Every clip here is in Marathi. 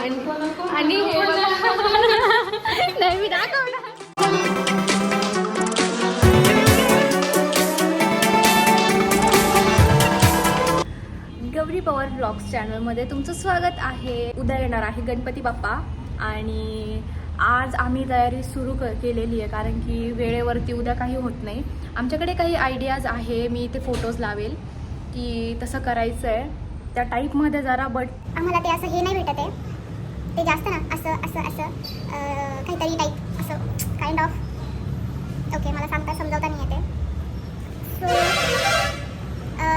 आणि नाही मी दाखवणार. गौरी पवार ब्लॉग्स चॅनलमध्ये तुमचं स्वागत आहे. उद्या येणार आहे गणपती बाप्पा आणि आज आम्ही तयारी सुरू केलेली आहे कारण की वेळेवरती उद्या काही होत नाही. आमच्याकडे काही आयडियाज आहे, मी ते फोटोज लावेल की तसं करायचं आहे त्या टाईपमध्ये जरा. बट आम्हाला ते असं हे नाही भेटत आहे, ते जास्त ना असं असं असं काहीतरी टाईप असं काइंड ऑफ. ओके, मला समजावता नाही येते.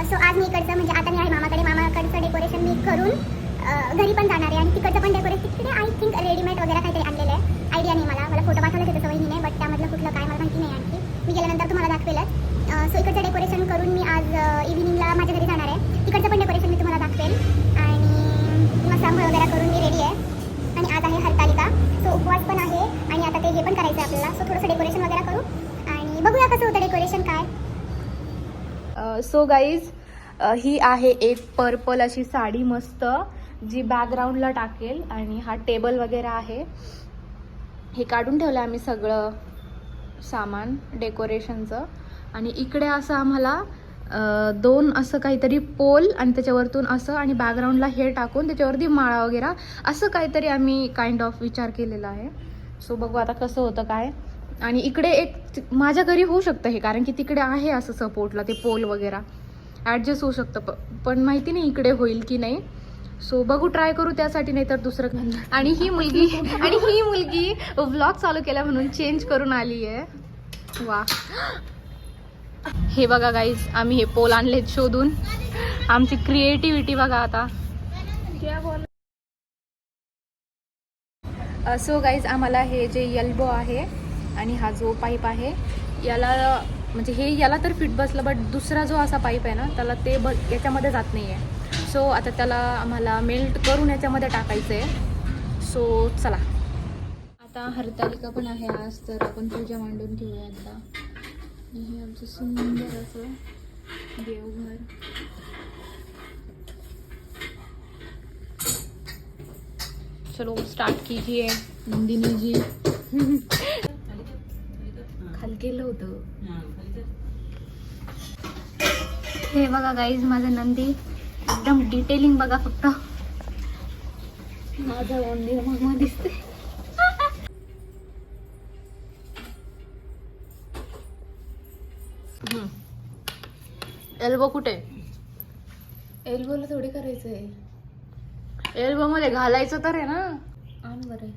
सो आज मी इकडचं म्हणजे आता मी आहे मामाकडचं डेकोरेशन मी करून घरी पण जाणार आहे आणि तिकडचं पण डेकोरेशन तिकडे आय थिंक रेडीमेड वगैरे काहीतरी आणलेलं आहे. आयडिया नाही मला फोटो पाठवलं होतं सवयी नाही, बट त्यामधलं कुठलं काय मला माहिती नाही. आणखी मी गेल्यानंतर तुम्हाला दाखवेलच. सो इकडचं डेकोरेशन करून मी आज इव्हिनिंगला माझ्या घरी जाणार आहे. तिकडचं पण डेकोरेशन मी तुम्हाला दाखवेल आणि मस्त आंघोळ वगैरे करून मी रेडी आहे. आणि आज आहे हरतालिका, सो उपवास पण आहे आणि आता ते हे पण करायचं आहे आपल्याला. सो थोडंसं डेकोरेशन वगैरे करू आणि बघूया कसं होतं डेकोरेशन काय. सो गाईज, ही आहे एक पर्पल अशी साडी मस्त जी बॅकग्राऊंडला टाकेल आणि हा टेबल वगैरे आहे. हे काढून ठेवलं आम्ही सगळं सामान डेकोरेशनचं. आणि इकडे असं आम्हाला दोन असं काहीतरी पोल आणि त्याच्यावरतून असं आणि बॅकग्राऊंडला हे टाकून त्याच्यावरती माळा वगैरे असं काहीतरी आम्ही काइंड ऑफ विचार केलेला आहे. सो बघू आता कसं होतं काय. आणि इकडे एक माझ्या घरी होऊ शकतं हे कारण की तिकडे आहे असं सपोर्टला ते पोल वगैरे ॲडजस्ट होऊ शकतं, पण माहिती नाही इकडे होईल की नाही. सो बघू, ट्राय करू त्यासाठी, नाही तर दुसरं. आणि ही मुलगी व्लॉग चालू केला म्हणून चेंज करून आली आहे. वा, हे बघा गाईज, आम्ही हे पोल आणलेत शोधून. आमची क्रिएटिव्हिटी बघा आता. सो गाईज, आम्हाला हे जे एल्बो आहे आणि हा जो पाईप आहे याला म्हणजे याला तर फिट बसलं, बट दुसरा जो असा पाईप आहे ना त्याला ते याच्यामध्ये जात नाही आहे. सो आता त्याला आम्हाला मेल्ट करून याच्यामध्ये टाकायचं आहे. सो चला, आता हरतालिका पण आहे आज, तर आपण पूजा मांडून घेऊया एकदा. हे आमचं सुंदर असं देवघर. चलो स्टार्ट कीजिए नंदिनी जी. खाली केलं होतं. हे बघा गाईज, माझं नंदी एकदम डिटेलिंग बघा फक्त. माझं मंदिर मग दिसते. एल्बो कुठे? एल्बोला थोडी करायचंय, एल्बो मध्ये घालायचं तर आहे ना. आण बरं.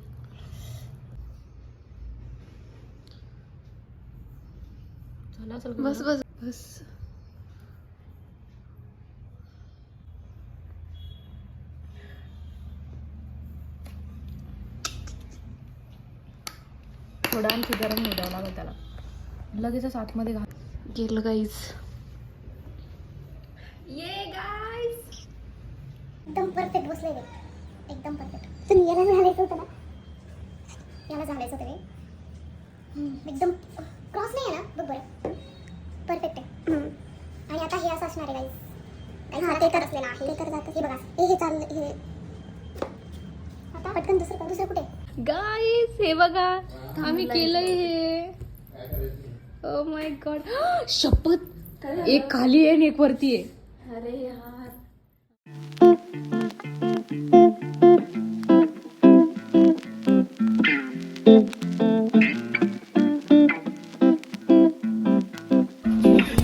बस बस बस. थोडं आणखी गरम होऊ द्यावं लागेल त्याला. लगेचच आतमध्ये गेलं गाईज. ये गाईज, एकदम परफेक्ट बसले रे, एकदम परफेक्ट. तुम्ही याला झाडायचं होतं ना, याला झाडायचं होतं रे. एकदम क्रॉस नाही आहे ना, बघ बरं परफेक्ट आहे. आणि आता हे असं असणार आहे गाईज. हां, ते तर असलेलं आहे, ते तर जातं. हे बघा, हे चाललं. हे आता पटकन दुसरं कुठे गाईज, हे बघा आम्ही केलंय हे. ओ माय गॉड, शपथ, एक खाली आहे आणि एक वरती आहे. अरे यार,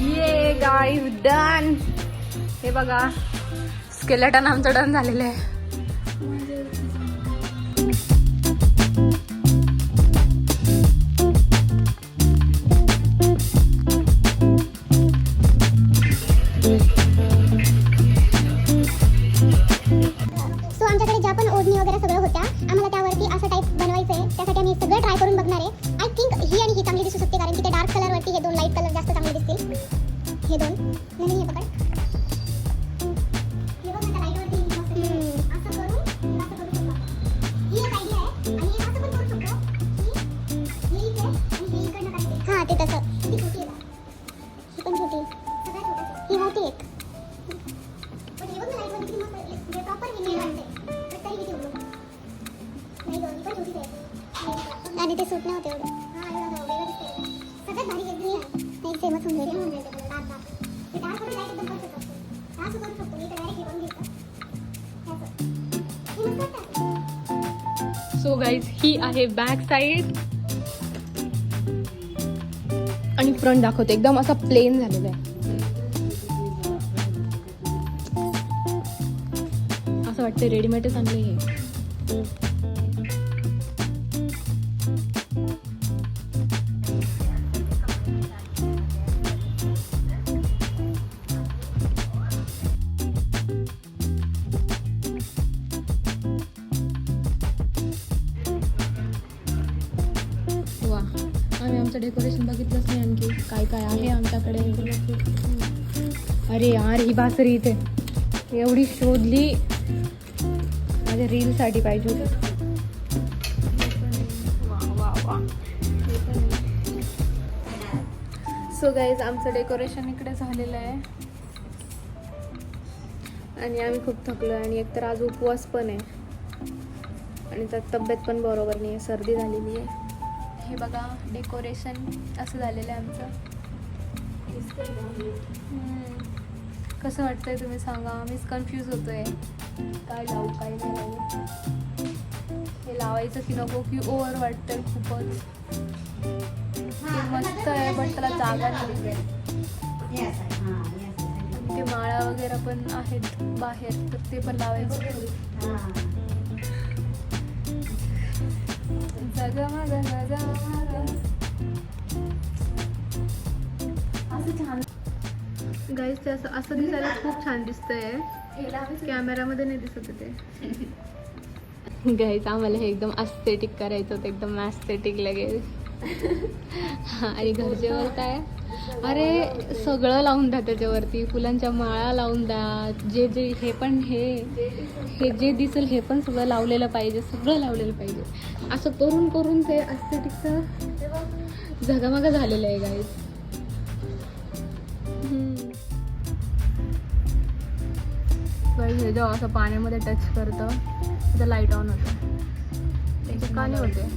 ये गाईज डन. हे बघा, स्केलेटन आमचं डन झालेलं आहे. सो आमच्याकडे ज्या पण ओढणी वगैरे सगळं होत्या, आम्हाला त्यावरती असं टाईप बनवायचं आहे. त्यासाठी आम्ही सगळं ट्राय करून बघणार आहे. आय थिंक ही आणि ही चांगली दिसू शकते कारण की ते डार्क कलरवरती हे दोन लाईट कलर जास्त चांगले दिसतील. हे दोन नाही, हे पकड. हे बघ, आता लाईटवरती असं करून असं करू शकतो. ही एक आयडिया आहे. आणि असं पण करू शकतो की हे इथे आणि हे इकडनं करायचं. हां, ते तसं. ही छोटी आहे, ही पण छोटी, सगळ्यात छोटी, ही मोठी एक. पण हे बघ ना, लाईटवरती किती मस्त प्रॉपर हे वाटते. तर तरी किती उडू आणि ते सूट नाही होते एवढं. सगळ्यात भारी वेगळी आहे नाही फेमस होऊन जाईल ते डार्क ते डार्क मध्ये लाईट एकदम परफेक्ट असते. असं करू शकतो मी तर डायरेक्ट घेऊन घेतो हे मस्त वाटतं. सो गाईज ही आहे बॅक साईड आणि फ्रंट दाखवते एकदम असा प्लेन झालेला आहे. असं वाटतं रेडीमेडच आणले हे. वा, आम्ही आमचं डेकोरेशन बघितलंच नाही आणखी काय काय आहे आमच्याकडे. अरे यार ही बासरी इथे एवढी शोधली, माझ्या रीलसाठी पाहिजे होती. सो गाईज आमचं डेकोरेशन इकडे झालेलं आहे आणि आम्ही खूप थकलो आणि एकतर आज उपवास पण आहे आणि त्यात तब्येत पण बरोबर नाही आहे, सर्दी झालेली आहे. हे बघा डेकोरेशन असं झालेलं आहे आमचं. कसं वाटतंय तुम्ही सांगा. मीच कन्फ्यूज होतोय काय लावू काय नाही लावू. हे लावायचं की नको की ओव्हर वाटतंय खूपच. ते मस्त आहे बट त्याला जागा नाही. ते माळा वगैरे पण आहेत बाहेर तर ते पण लावायचं. गाईज ते असं दिसायला खूप छान दिसतंय. कॅमेरामध्ये नाही दिसत ते. गाईज आम्हाला हे एकदम अस्थेटिक करायचं होतं, एकदम ॲस्थेटिक लगेच. आणि घरचे बोलताय अरे सगळं लावून द्या त्याच्यावरती, फुलांच्या माळा लावून द्या, जे जे हे पण हे जे दिसेल हे पण सगळं लावलेलं पाहिजे, सगळं लावलेलं पाहिजे. असं करून करून ते अस्थेटिकचं झगामगा झालेलं आहे गाईज. गाईज हे जेव्हा असं पाण्यामध्ये टच करतं तर लाईट ऑन होतं. त्याचे का नाही होते.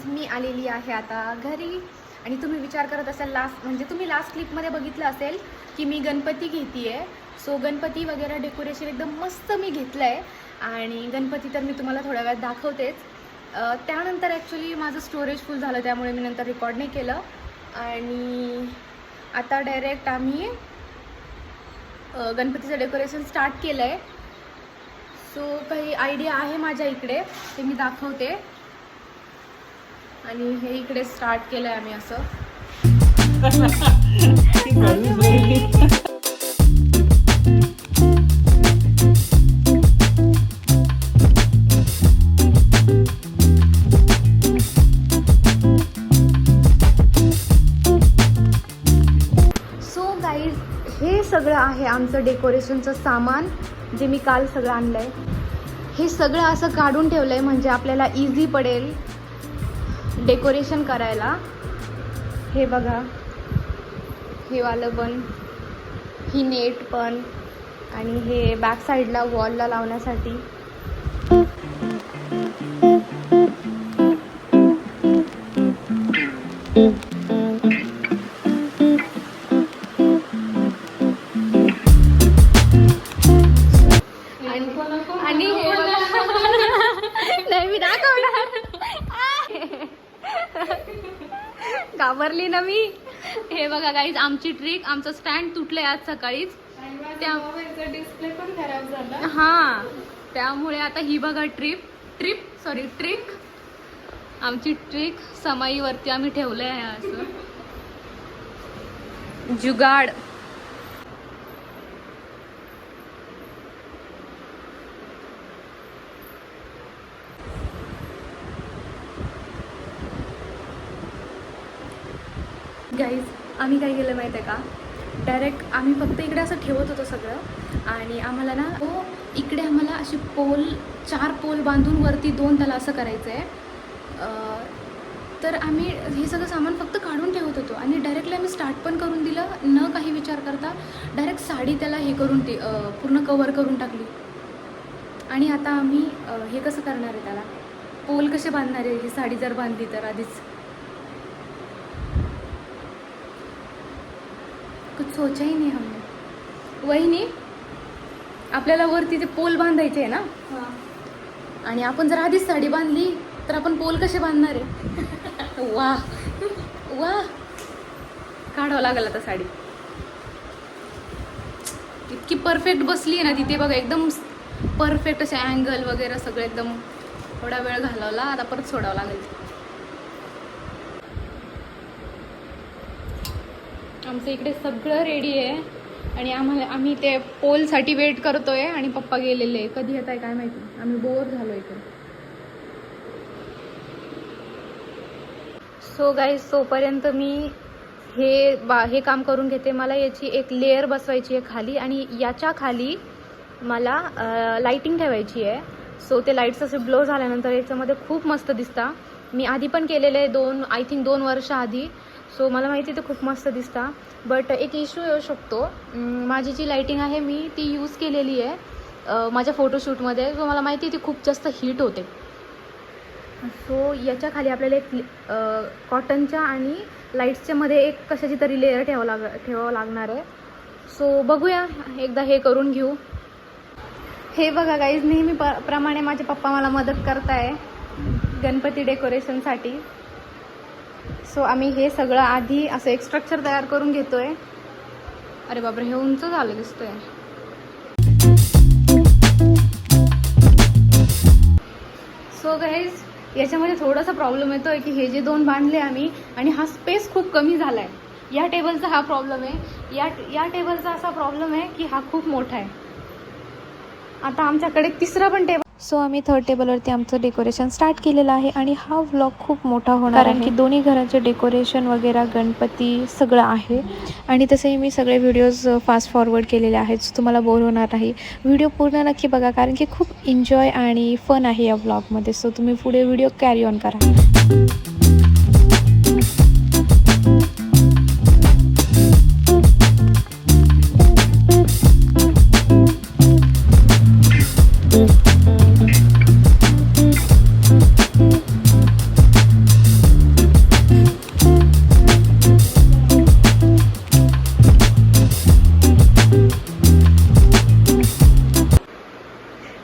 मी आलेली आहे आता घरी आणि तुम्ही विचार करत असाल तुम्ही लास्ट क्लिपमध्ये बघितलं असेल की मी गणपती घेते आहे. सो गणपती वगैरे डेकोरेशन एकदम मस्त मी घेतलं आहे आणि गणपती तर मी तुम्हाला थोड्या वेळात दाखवतेच. त्यानंतर ॲक्च्युली माझं स्टोरेज फुल झालं त्यामुळे मी नंतर रेकॉर्ड नाही केलं आणि आता डायरेक्ट आम्ही गणपतीचं डेकोरेशन स्टार्ट केलं आहे. सो काही आयडिया आहे माझ्या इकडे ते मी दाखवते आणि हे इकडे स्टार्ट केलं आहे आम्ही असं. सो गाईज हे सगळं आहे आमचं डेकोरेशनचं सामान जे मी काल सगळं आणलं आहे. हे सगळं असं काढून ठेवलं आहे म्हणजे आपल्याला इझी पडेल डेकोरेशन करायला. हे बघा हे वालं पण, ही नेट पण आणि हे बॅक साईडला वॉलला लावण्यासाठी. आणि हे बघा नाही मी दाखवणार घाबरली ना मी. हे बघा गाईज आमची ट्रिक, आमचं स्टँड तुटलंय आज सकाळीच डिस्प्ले पण खराब झाला. हां त्यामुळे आता ही बघा ट्रिक आमची ट्रिक समाईवरती आम्ही ठेवलंय आहे असं जुगाड. गाईज आम्ही काय केलं माहीत आहे का, डायरेक्ट आम्ही फक्त इकडे असं ठेवत होतो सगळं आणि आम्हाला ना इकडे आम्हाला अशी 4 पोल बांधून वरती 2 त्याला असं करायचं आहे. तर आम्ही हे सगळं सामान फक्त काढून ठेवत होतो आणि डायरेक्टली आम्ही स्टार्ट पण करून दिलं, न काही विचार करता डायरेक्ट साडी त्याला हे करून पूर्ण कवर करून टाकली. आणि आता आम्ही हे कसं करणार आहे, त्याला पोल कसे बांधणार आहे, ही साडी जर बांधली तर आधीच कुछ सोचा ही नाही हमने. वहिनी आपल्याला वरती ते पोल बांधायचे आहे ना, आणि आपण जर आधीच साडी बांधली तर आपण पोल कसे बांधणार आहे. वा वा, काढावं लागेल आता साडी. इतकी परफेक्ट बसली आहे ना तिथे बघा, एकदम परफेक्ट असे अँगल वगैरे सगळं एकदम. थोडा वेळ घालवला, आता परत सोडावं लागेल. आमचं इकडे सगळं रेडी आहे आणि आम्ही ते पोलसाठी वेट करतोय आणि पप्पा गेलेले. कधी येत आहे काय माहिती, आम्ही बोर झालो इकडे. सो गाईज तोपर्यंत मी हे काम करून घेते. मला याची एक लेअर बसवायची आहे खाली आणि याच्या खाली मला लाईटिंग ठेवायची आहे. सो ते लाईट्स असे ब्लो झाल्यानंतर याच्यामध्ये खूप मस्त दिसता. मी आधी पण केलेलं आहे आय थिंक 2 वर्ष आधी. सो मला माहिती ते खूप मस्त दिसता. बट एक इश्यू येऊ शकतो. माझी जी लाईटिंग आहे मी ती यूज केलेली आहे माझ्या फोटोशूटमध्ये. सो मला माहिती आहे ती खूप जास्त हीट होते. सो याच्या खाली आपल्याला एक कॉटनच्या आणि लाईट्सच्या मध्ये एक कशाची तरी लेअर ठेवावं लागणार आहे. सो बघूया, एकदा हे करून घेऊ. हे बघा गाईज, नेहमी प्रमाणे माझे पप्पा मला मदत करताय गणपती डेकोरेशनसाठी. सो आम्ही हे सगळं आधी असं एक स्ट्रक्चर तयार करून घेतोय. अरे बापरे, हे उंच झालं दिसतोय. सो गाईज याच्यामध्ये थोडासा प्रॉब्लेम येतोय की हे जे 2 बांधले आम्ही आणि हा स्पेस खूप कमी झालाय. या टेबलचा हा प्रॉब्लेम आहे. या टेबलचा असा प्रॉब्लेम आहे की हा खूप मोठा आहे. आता आमच्याकडे 3रा पण टेबल. सो आम्ही 3rd टेबलवरती आमचं डेकोरेशन स्टार्ट केलेलं आहे आणि हा व्लॉग खूप मोठा होणार आहे, कारण की दोन्ही घराचे डेकोरेशन वगैरे, गणपती सगळं आहे. आणि तसेही मी सगळे व्हिडिओज फास्ट फॉरवर्ड केलेले आहेत, सो तुम्हाला बोर होणार नाही. व्हिडिओ पूर्ण नक्की बघा, कारण की खूप एन्जॉय आणि फन आहे या व्लॉगमध्ये. सो तुम्ही पुढे व्हिडिओ कॅरी ऑन करा.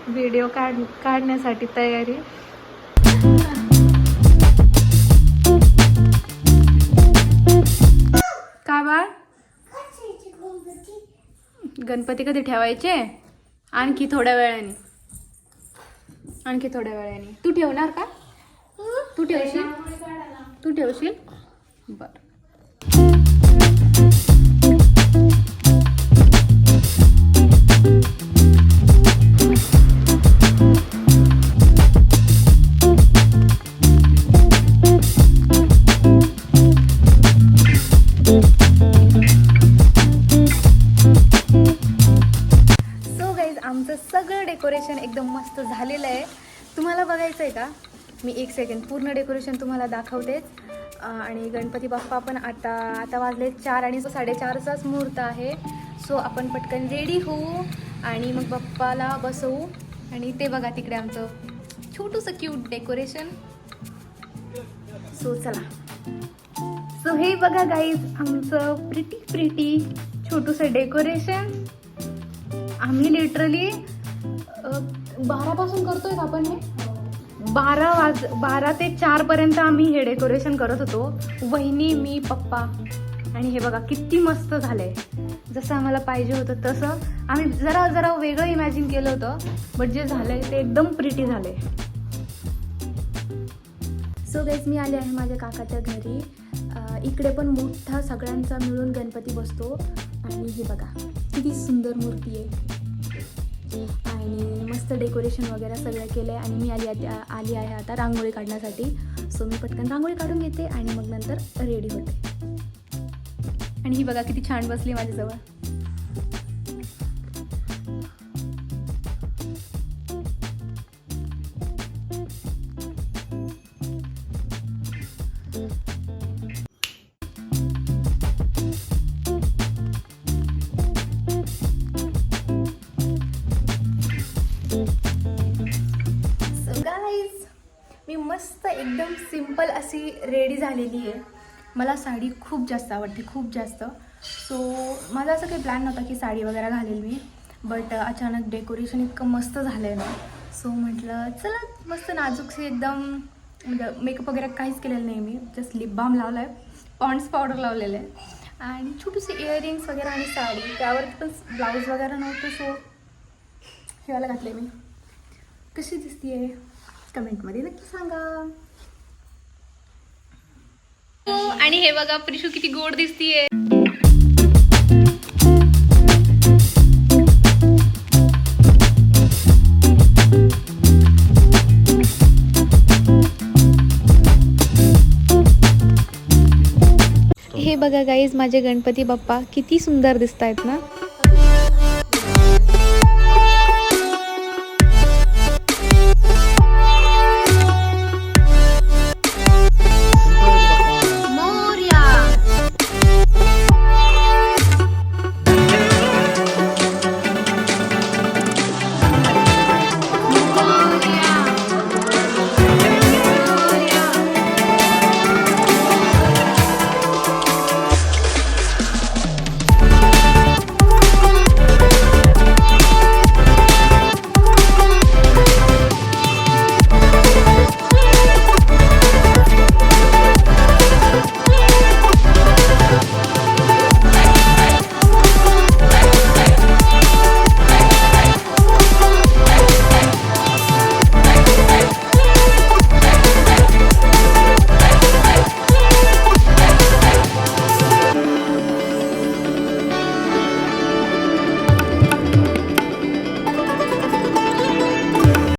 व्हिडिओ काढण्यासाठी तयारी. काय बाळ, गणपती कधी ठेवायचे? आणखी थोड्या वेळाने. तू ठेवणार का? तू ठेवशील? बरं. आमचं सगळं डेकोरेशन एकदम मस्त झालेलं आहे. तुम्हाला बघायचं आहे का? मी 1 सेकंड पूर्ण डेकोरेशन तुम्हाला दाखवतेच. आणि गणपती बाप्पा पण आता वाजले 4 आणि 4:30चाच मुहूर्त आहे. सो आपण पटकन रेडी होऊ आणि मग बाप्पाला बसवू. आणि ते बघा तिकडे आमचं छोटूसं क्यूट डेकोरेशन. सो चला. सो हे बघा गाईज, आमचं प्रिटी छोटूसं डेकोरेशन. आम्ही लिटरली 12 पासून करतोय का आपण हे? 12 ते 4 पर्यंत आम्ही हे डेकोरेशन करत होतो, वहिनी, मी, पप्पा. आणि हे बघा किती मस्त झालंय, जसं आम्हाला पाहिजे होतं तसं. आम्ही जरा वेगळं इमॅजिन केलं होतं, बट जे झालंय ते एकदम प्रिटी झालंय. सो गाईज, मी आले आहे माझ्या काकाच्या घरी. इकडे पण मोठा सगळ्यांचा मिळून गणपती बसतो. आणि हे बघा किती सुंदर मूर्ती आहे आणि मस्त डेकोरेशन वगैरे सगळं केलं आहे. आणि मी आली आहे आता रांगोळी काढण्यासाठी. सो मी पटकन रांगोळी काढून घेते आणि मग नंतर रेडी होते. आणि ही बघा किती छान बसली माझ्याजवळ. गाईज मी मस्त एकदम सिंपल अशी रेडी झालेली आहे. मला साडी खूप जास्त आवडते, खूप जास्त. सो माझा असं काही प्लॅन नव्हता की साडी वगैरे घालेल मी, बट अचानक डेकोरेशन इतकं मस्त झालं आहे ना. सो म्हटलं चला मस्त नाजूकशी एकदम, म्हणजे मेकअप वगैरे काहीच केलेलं नाही मी, जस्ट लिप बाम लावला आहे, पॉन्ड्स पावडर लावलेलं आहे आणि छोटीशी इयरिंग्स वगैरे आणि साडी, त्यावरती पण ब्लाऊज वगैरे नव्हतं. सो हे वाला घातले मी. कशी दिसते आहे कमेंटमध्ये नक्की सांगा. आणि हे बघा प्रिशू किती गोड दिसतीये. हे बघा गाईज माझे गणपती बाप्पा किती सुंदर दिसत आहेत ना.